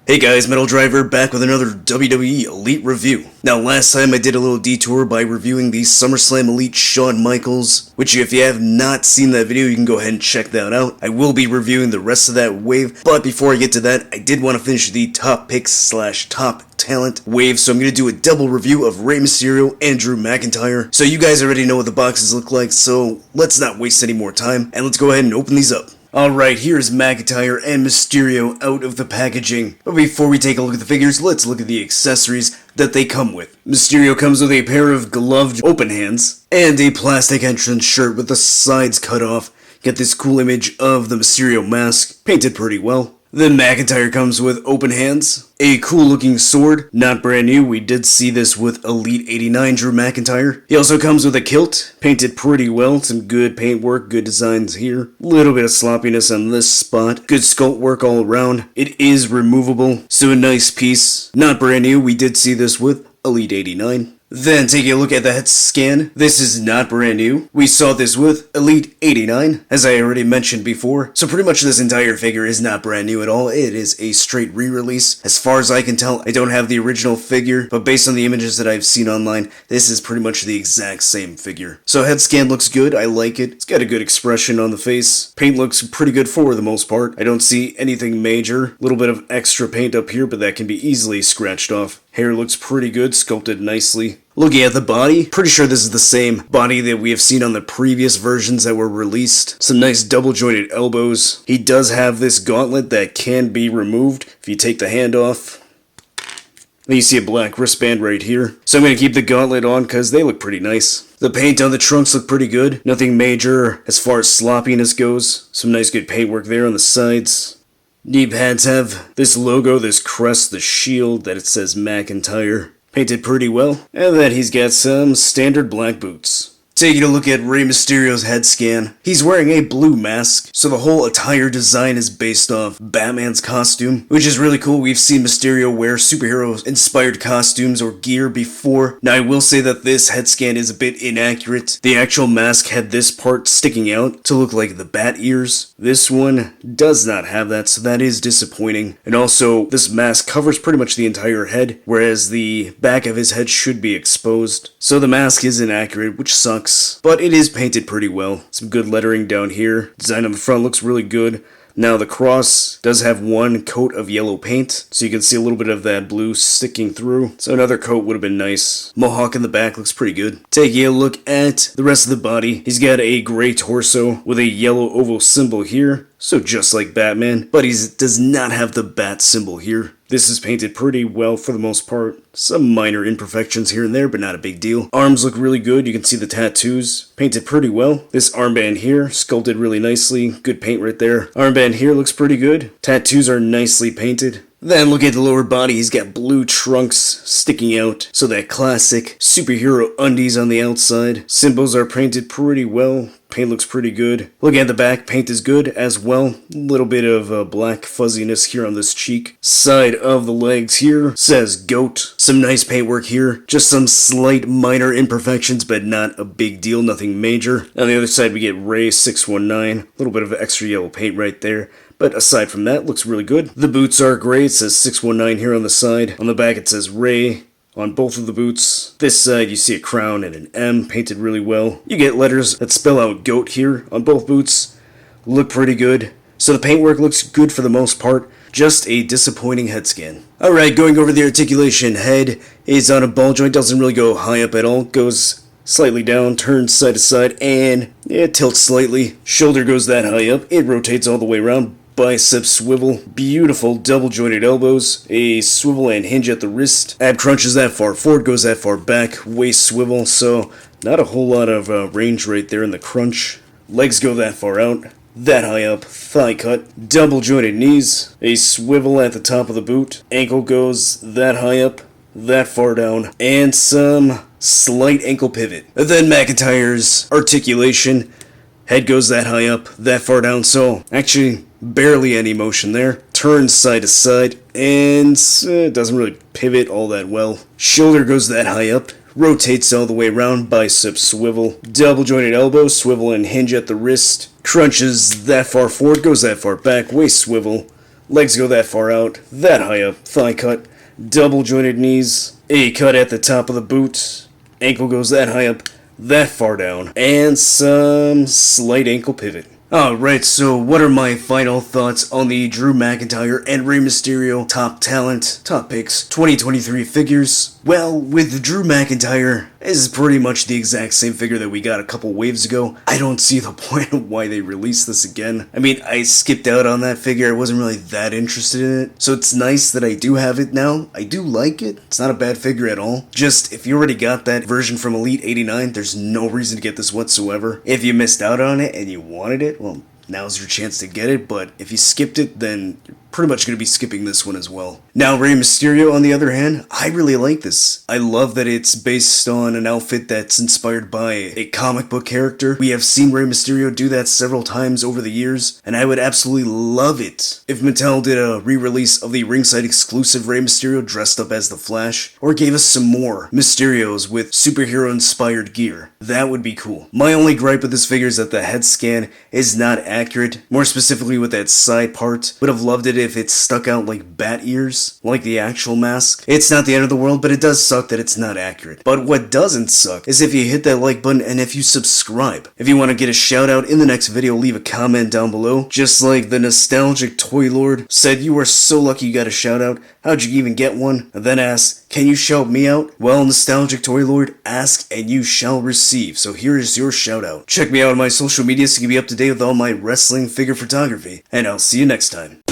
Hey guys, Metal Driver back with another WWE Elite review. Now last time I did a little detour by reviewing the SummerSlam Elite Shawn Michaels, which if you have not seen that video, you can go ahead and check that out. I will be reviewing the rest of that wave, but before I get to that, I did want to finish the top picks slash top talent wave, so I'm going to do a double review of Rey Mysterio and Drew McIntyre. So you guys already know what the boxes look like, so let's not waste any more time, and let's go ahead and open these up. Alright, here's McIntyre and Mysterio out of the packaging. But before we take a look at the figures, let's look at the accessories that they come with. Mysterio comes with a pair of gloved open hands and a plastic entrance shirt with the sides cut off. Get this cool image of the Mysterio mask, painted pretty well. Then McIntyre comes with open hands, a cool looking sword, not brand new, we did see this with Elite 89 Drew McIntyre. He also comes with a kilt, painted pretty well, some good paint work, good designs here. Little bit of sloppiness on this spot, good sculpt work all around. It is removable, so a nice piece. Not brand new, we did see this with Elite 89. Then taking a look at the head scan, this is not brand new. We saw this with Elite 89, as I already mentioned before. So pretty much this entire figure is not brand new at all. It is a straight re-release. As far as I can tell, I don't have the original figure, but based on the images that I've seen online, this is pretty much the exact same figure. So head scan looks good, I like it. It's got a good expression on the face. Paint looks pretty good for the most part. I don't see anything major. A little bit of extra paint up here, but that can be easily scratched off. Hair looks pretty good, sculpted nicely. Looking at the body, pretty sure this is the same body that we have seen on the previous versions that were released. Some nice double jointed elbows. He does have this gauntlet that can be removed if you take the hand off. Then you see a black wristband right here. So I'm going to keep the gauntlet on because they look pretty nice. The paint on the trunks look pretty good. Nothing major as far as sloppiness goes. Some nice good paintwork there on the sides. Knee pads have this logo, this crest, the shield that it says McIntyre. Painted pretty well. And then he's got some standard black boots. Taking a look at Rey Mysterio's head scan, he's wearing a blue mask, so the whole attire design is based off Batman's costume, which is really cool. We've seen Mysterio wear superhero-inspired costumes or gear before. Now I will say that this head scan is a bit inaccurate. The actual mask had this part sticking out to look like the bat ears. This one does not have that, so that is disappointing. And also, this mask covers pretty much the entire head, whereas the back of his head should be exposed. So the mask is inaccurate, which sucks. But it is painted pretty well. Some good lettering down here. Design on the front looks really good. Now the cross does have one coat of yellow paint, so you can see a little bit of that blue sticking through. So another coat would have been nice. Mohawk in the back looks pretty good. Taking a look at the rest of the body, he's got a gray torso with a yellow oval symbol here. So just like Batman, but he does not have the bat symbol here. This is painted pretty well for the most part. Some minor imperfections here and there, but not a big deal. Arms look really good. You can see the tattoos. Painted pretty well. This armband here, sculpted really nicely. Good paint right there. Armband here looks pretty good. Tattoos are nicely painted. Then look at the lower body, he's got blue trunks sticking out, so that classic superhero undies on the outside. Symbols are painted pretty well, paint looks pretty good. Looking at the back, paint is good as well. A little bit of black fuzziness here on this cheek. Side of the legs here says GOAT. Some nice paintwork here, just some slight minor imperfections, but not a big deal, nothing major. On the other side we get Rey 619, a little bit of extra yellow paint right there. But aside from that, looks really good. The boots are great. It says 619 here on the side. On the back it says Rey on both of the boots. This side you see a crown and an M painted really well. You get letters that spell out GOAT here on both boots. Look pretty good. So the paintwork looks good for the most part. Just a disappointing head scan. Alright, going over the articulation. Head is on a ball joint. Doesn't really go high up at all. Goes slightly down, turns side to side, and it tilts slightly. Shoulder goes that high up. It rotates all the way around. Bicep swivel, beautiful double jointed elbows, a swivel and hinge at the wrist, ab crunches that far forward, goes that far back, waist swivel, so not a whole lot of range right there in the crunch. Legs go that far out, that high up, thigh cut, double jointed knees, a swivel at the top of the boot, ankle goes that high up, that far down, and some slight ankle pivot. And then McIntyre's articulation, head goes that high up, that far down, so actually barely any motion there. Turns side to side, and it doesn't really pivot all that well. Shoulder goes that high up, rotates all the way around, bicep swivel, double jointed elbow, swivel and hinge at the wrist, crunches that far forward, goes that far back, waist swivel, legs go that far out, that high up, thigh cut, double jointed knees, a cut at the top of the boot, ankle goes that high up, that far down, and some slight ankle pivot. Alright, so what are my final thoughts on the Drew McIntyre and Rey Mysterio top talent, top picks, 2023 figures? Well, with Drew McIntyre, this is pretty much the exact same figure that we got a couple waves ago. I don't see the point of why they released this again. I mean, I skipped out on that figure, I wasn't really that interested in it, so it's nice that I do have it now. I do like it, it's not a bad figure at all. Just, if you already got that version from Elite 89, there's no reason to get this whatsoever. If you missed out on it and you wanted it, well, now's your chance to get it, but if you skipped it, then you're pretty much going to be skipping this one as well. Now, Rey Mysterio, on the other hand, I really like this. I love that it's based on an outfit that's inspired by a comic book character. We have seen Rey Mysterio do that several times over the years, and I would absolutely love it if Mattel did a re-release of the ringside exclusive Rey Mysterio dressed up as the Flash, or gave us some more Mysterios with superhero-inspired gear. That would be cool. My only gripe with this figure is that the head scan is not accurate, more specifically with that side part. Would have loved it if it stuck out like bat ears, like the actual mask. It's not the end of the world, but it does suck that it's not accurate. But what doesn't suck is if you hit that like button and if you subscribe. If you want to get a shout out in the next video, leave a comment down below. Just like the nostalgic Toy Lord said, you are so lucky you got a shout out. How'd you even get one? And then ask, can you shout me out? Well, nostalgic Toy Lord, ask and you shall receive. So here is your shout out. Check me out on my social media so you can be up to date with all my wrestling figure photography. And I'll see you next time.